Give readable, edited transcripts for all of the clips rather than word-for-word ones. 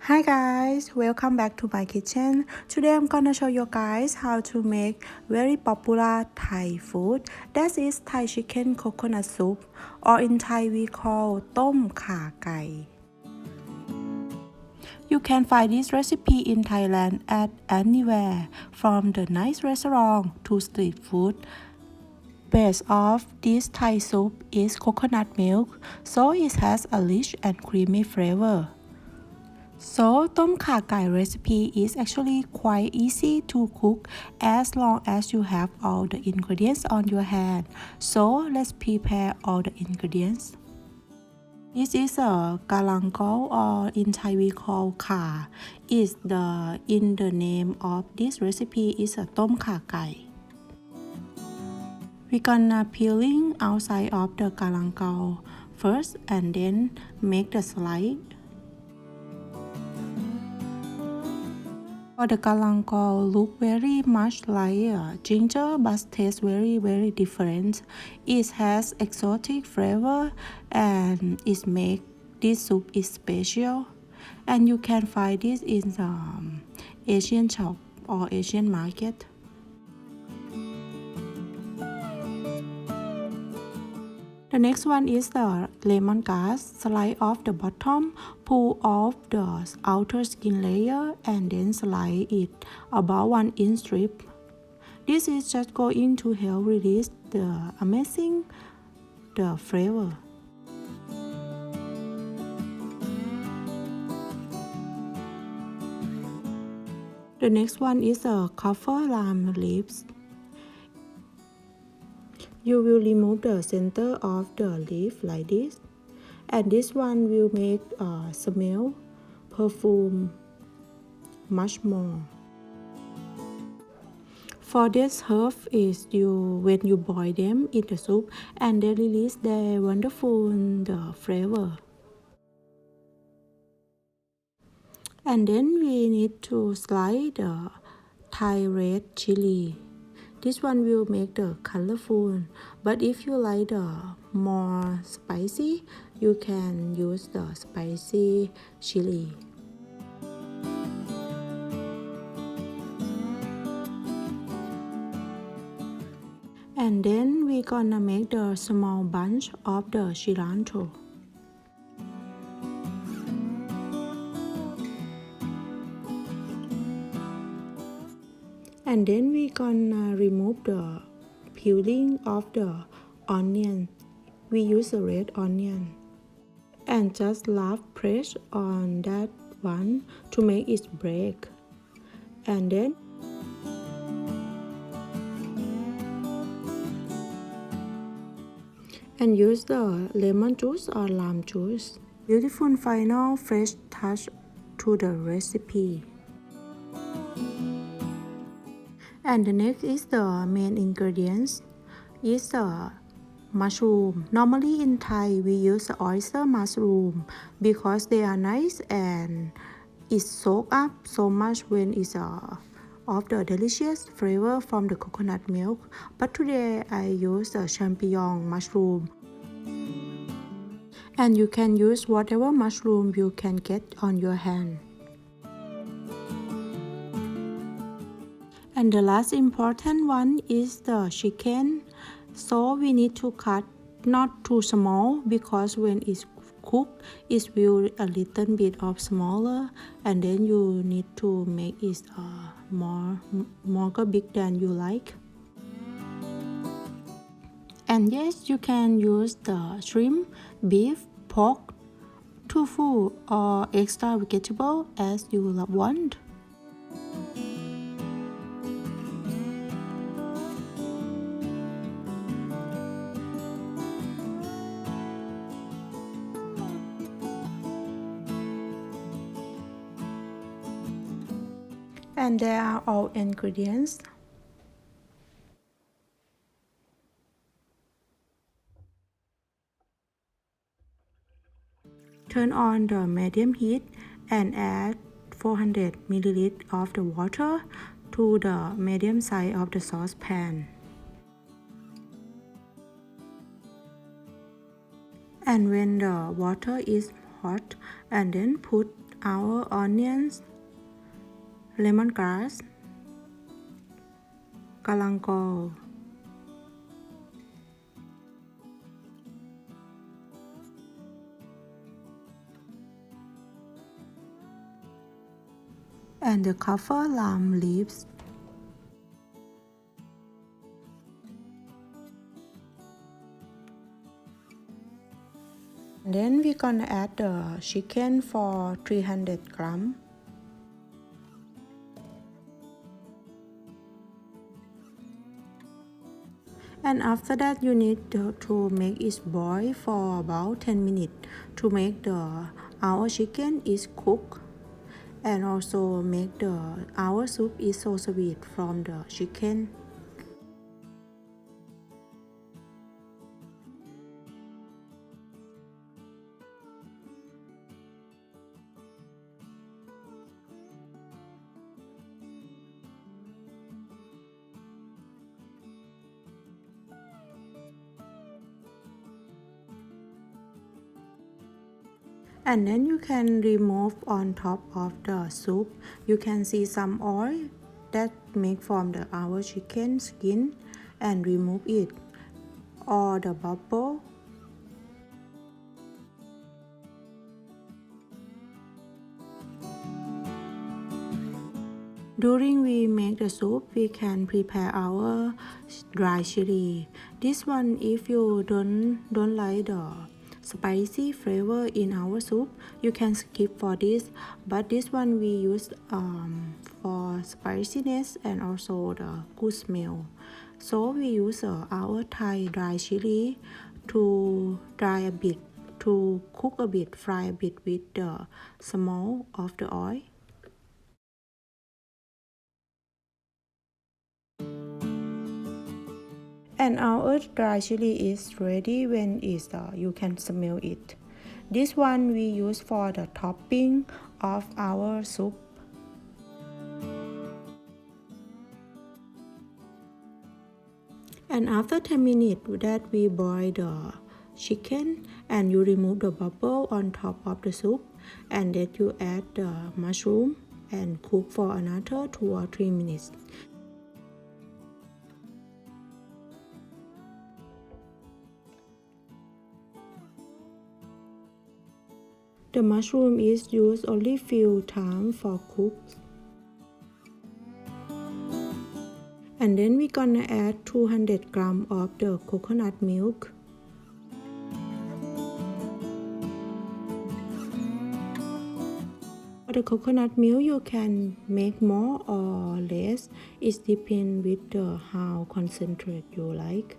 Hi guys, welcome back to my kitchen. Today I'm gonna show you guys how to make very popular Thai food. That is Thai chicken coconut soup, or in Thai we call Tom Kha Gai. You can find this recipe in Thailand at anywhere, from the nice restaurant to street food. Base of this Thai soup is coconut milk, so it has a rich and creamy flavor. So, Tom Kha Gai recipe is actually quite easy to cook as long as you have all the ingredients on your hand. So, let's prepare all the ingredients. This is a galangal, or in Thai we call kha. In the name of this recipe is a Tom Kha Gai. We're gonna peeling outside of the galangal first and then make the slice. The galangal look very much like ginger but tastes very different. It has exotic flavor and it make this soup is special. And you can find this in the Asian shop or Asian market. The next one is the lemongrass. Slice off the bottom, pull off the outer skin layer, and then slice it about 1 inch strip. This is just going to help release the amazing flavor. The next one is the kaffir lime leaves. You will remove the center of the leaf like this, and this one will make smell perfume much more. For this herb is when you boil them in the soup and they release their wonderful flavor. And then we need to slice the Thai red chilli. This one will make the colorful, but if you like the more spicy, you can use the spicy chili. And then we're gonna make the small bunch of the cilantro. And then we gonna remove the peeling of the onion. We use a red onion. And just press on that one to make it break. And then use the lemon juice or lime juice. Beautiful final fresh touch to the recipe. And the next is the main ingredients is the mushroom. Normally in Thai we use the oyster mushroom because they are nice and it soak up so much when it's of the delicious flavor from the coconut milk. But today I use the champignon mushroom. And you can use whatever mushroom you can get on your hand. And the last important one is the chicken. So we need to cut not too small because when it's cooked it will a little bit of smaller, and then you need to make it more big than you like. And yes, you can use the shrimp, beef, pork, tofu, or extra vegetable as you want. And there are all ingredients. Turn on the medium heat and add 400 ml of the water to the medium side of the saucepan. And when the water is hot, and then put our onions, lemongrass, galangal, and the kaffir lime leaves. Then we're gonna add the chicken for 300 grams. And after that you need to make it boil for about 10 minutes to make our chicken is cooked, and also make our soup is so sweet from the chicken. And then you can remove on top of the soup. You can see some oil that make from our chicken skin, and remove it, or the bubble. During we make the soup, we can prepare our dry chili. This one, if you don't like the spicy flavor in our soup, you can skip for this. But this one we use for spiciness and also the good smell. So we use our Thai dry chili to dry a bit, to cook a bit, fry a bit with the small of the oil. And our dry chili is ready when you can smell it. This one we use for the topping of our soup. And after 10 minutes that we boil the chicken, and you remove the bubble on top of the soup, and then you add the mushroom and cook for another 2 or 3 minutes. The mushroom is used only few times for cooks. And then we're gonna add 200 grams of the coconut milk. For the coconut milk, you can make more or less. It depends with how concentrate you like.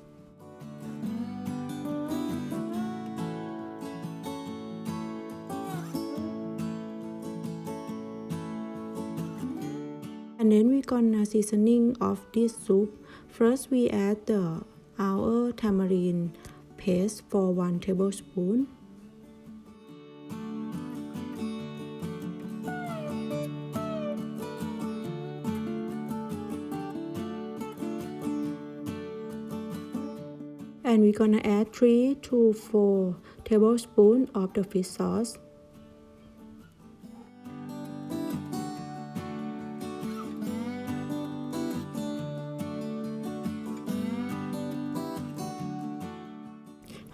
And then we're gonna seasoning of this soup. First we add our tamarind paste for 1 tablespoon. And we're gonna add 3 to 4 tablespoons of the fish sauce.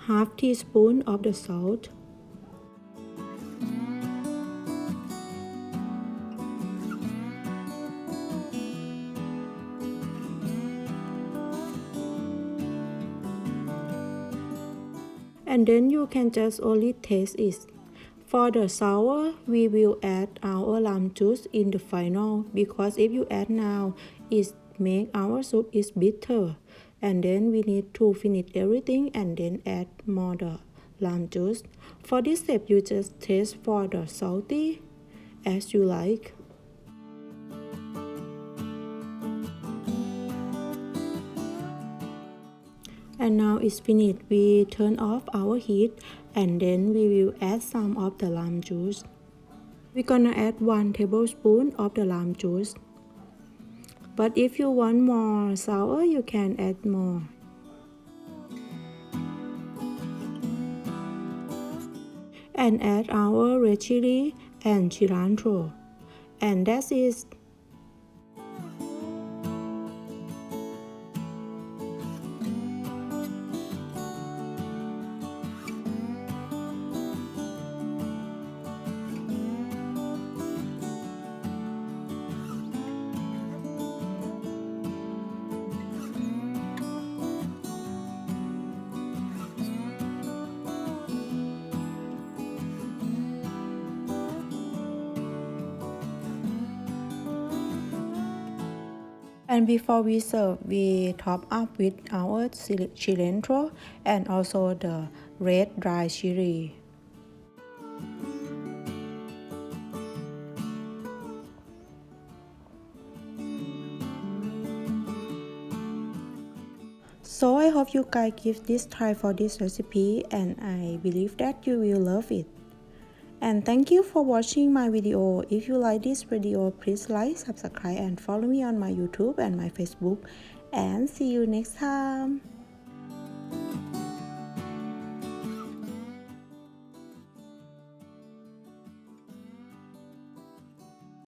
Half teaspoon of the salt. And then you can just only taste it. For the sour, we will add our lime juice in the final, because if you add now, it make our soup is bitter. And then we need to finish everything and then add more the lime juice. For this step, you just taste for the salty as you like. And now it's finished. We turn off our heat, and then we will add some of the lime juice. We're gonna add 1 tablespoon of the lime juice. But if you want more sour, you can add more. And add our red chili and cilantro, and that's it. And before we serve, we top up with our cilantro and also the red dry chili. So I hope you guys give this try for this recipe, and I believe that you will love it. And thank you for watching my video. If you like this video, please like, subscribe and follow me on my YouTube and my Facebook. And see you next time.